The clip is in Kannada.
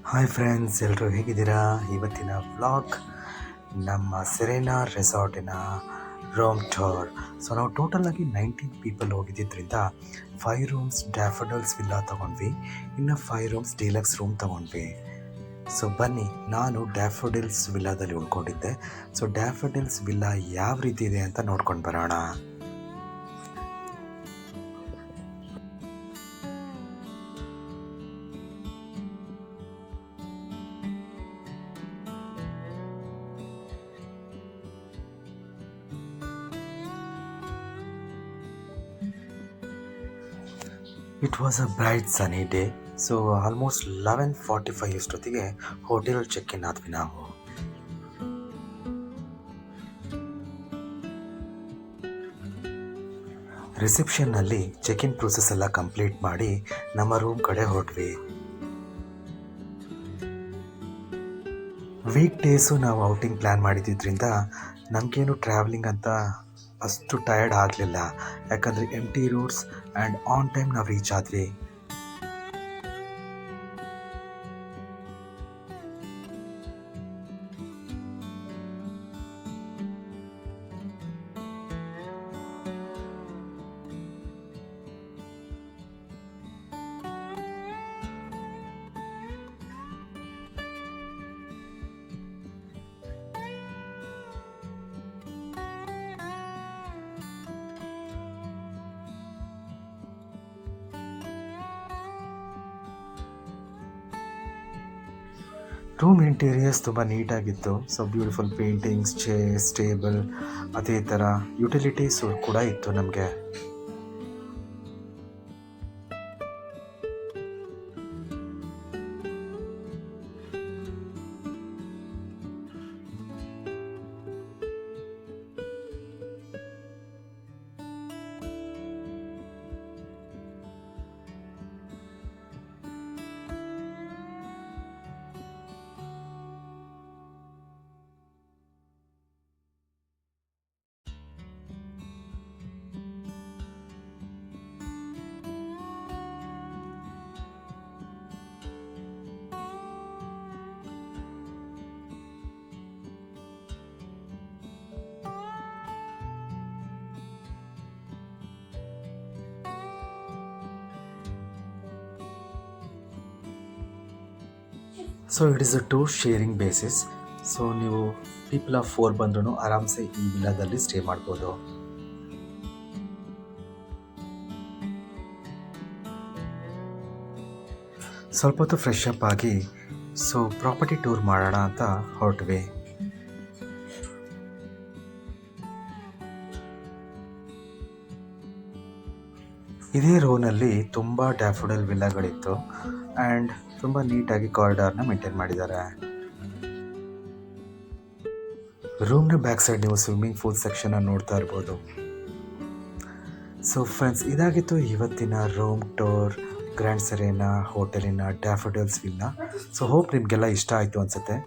ಹಾಯ್ ಫ್ರೆಂಡ್ಸ್, ಎಲ್ಲರೂ ಹೇಗಿದ್ದೀರಾ? ಇವತ್ತಿನ ವ್ಲಾಗ್ ನಮ್ಮ ಸೆರೆನಾ ರೆಸಾರ್ಟಿನ ರೂಮ್ ಟೂರ್. ಸೊ ನಾವು ಟೋಟಲಾಗಿ 19 ಪೀಪಲ್ ಹೋಗಿದ್ದರಿಂದ 5 ರೂಮ್ಸ್ ಡ್ಯಾಫೋಡಿಲ್ಸ್ ವಿಲ್ಲಾ ತೊಗೊಂಡ್ವಿ, ಇನ್ನು 5 ರೂಮ್ಸ್ ಡೀಲಕ್ಸ್ ರೂಮ್ ತೊಗೊಂಡ್ವಿ. ಸೊ ಬನ್ನಿ, ನಾನು ಡ್ಯಾಫೋಡಿಲ್ಸ್ ವಿಲ್ಲಾದಲ್ಲಿ ಉಳ್ಕೊಂಡಿದ್ದೆ. ಸೊ ಡ್ಯಾಫೋಡಿಲ್ಸ್ ವಿಲ್ಲಾ ಯಾವ ರೀತಿ ಇದೆ ಅಂತ ನೋಡ್ಕೊಂಡು ಬರೋಣ. It was a bright Sunny day. So almost 11:45 ಅಷ್ಟೊತ್ತಿಗೆ ಹೋಟೆಲ್ ಚೆಕ್ ಇನ್ ಆದ್ವಿ ನಾವು. ರಿಸೆಪ್ಷನ್ನಲ್ಲಿ ಚೆಕ್ ಇನ್ ಪ್ರೊಸೆಸ್ ಎಲ್ಲ ಕಂಪ್ಲೀಟ್ ಮಾಡಿ ನಮ್ಮ ರೂಮ್ ಕಡೆ ಹೊರಟ್ವಿ. ವೀಕ್ ಡೇಸು ನಾವು ಔಟಿಂಗ್ ಪ್ಲ್ಯಾನ್ ಮಾಡಿದ್ದರಿಂದ ನಮಗೇನು ಟ್ರಾವೆಲಿಂಗ್ ಅಂತ ಅಷ್ಟು ಟಯರ್ಡ್ ಆಗಲಿಲ್ಲ, ಯಾಕಂದರೆ empty roads and on time ನಾವು ರೀಚ್ ಆದ್ವಿ. ರೂಮ್ ಇಂಟೀರಿಯರ್ಸ್ ತುಂಬ ನೀಟಾಗಿತ್ತು. So beautiful paintings, chairs, table, ಅದೇ ಥರ ಯುಟಿಲಿಟೀಸು ಕೂಡ ಇತ್ತು ನಮಗೆ. So it is a 2 sharing basis. So ನೀವು ಪೀಪಲ್ ಆಫ್ 4 ಬಂದ್ರೂ ಆರಾಮ್ಸೆ ಈ ವಿಲ್ಲಾದಲ್ಲಿ ಸ್ಟೇ ಮಾಡ್ಬೋದು. ಸ್ವಲ್ಪ ಹೊತ್ತು ಫ್ರೆಶ್ ಅಪ್ ಆಗಿ ಸೊ ಪ್ರಾಪರ್ಟಿ ಟೂರ್ ಮಾಡೋಣ ಅಂತ ಹೊರಟ್ವಿ. ಇದೇ ರೋನಲ್ಲಿ ತುಂಬ ಡ್ಯಾಫೋಡಿಲ್ ವಿಲ್ಲಾಗಳಿತ್ತು ಆ್ಯಂಡ್ ತುಂಬ ನೀಟಾಗಿ ಕಾರಿಡಾರ್ನ ಮೇಂಟೈನ್ ಮಾಡಿದ್ದಾರೆ. ರೂಮ್ನ ಬ್ಯಾಕ್ ಸೈಡ್ ನೀವು ಸ್ವಿಮ್ಮಿಂಗ್ ಪೂಲ್ ಸೆಕ್ಷನ್ನ ನೋಡ್ತಾ ಇರ್ಬೋದು. ಸೊ ಫ್ರೆಂಡ್ಸ್, ಇದಾಗಿತ್ತು ಇವತ್ತಿನ ರೂಮ್ ಟೂರ್ ಗ್ರ್ಯಾಂಡ್ ಸೆರೆನಾ ಹೋಟೆಲಿನ ಡ್ಯಾಫೋಡಿಲ್ಸ್ ವಿಲ್ಲಾ. ಸೊ ಹೋಪ್ ನಿಮಗೆಲ್ಲ ಇಷ್ಟ ಆಯಿತು ಅನಿಸುತ್ತೆ.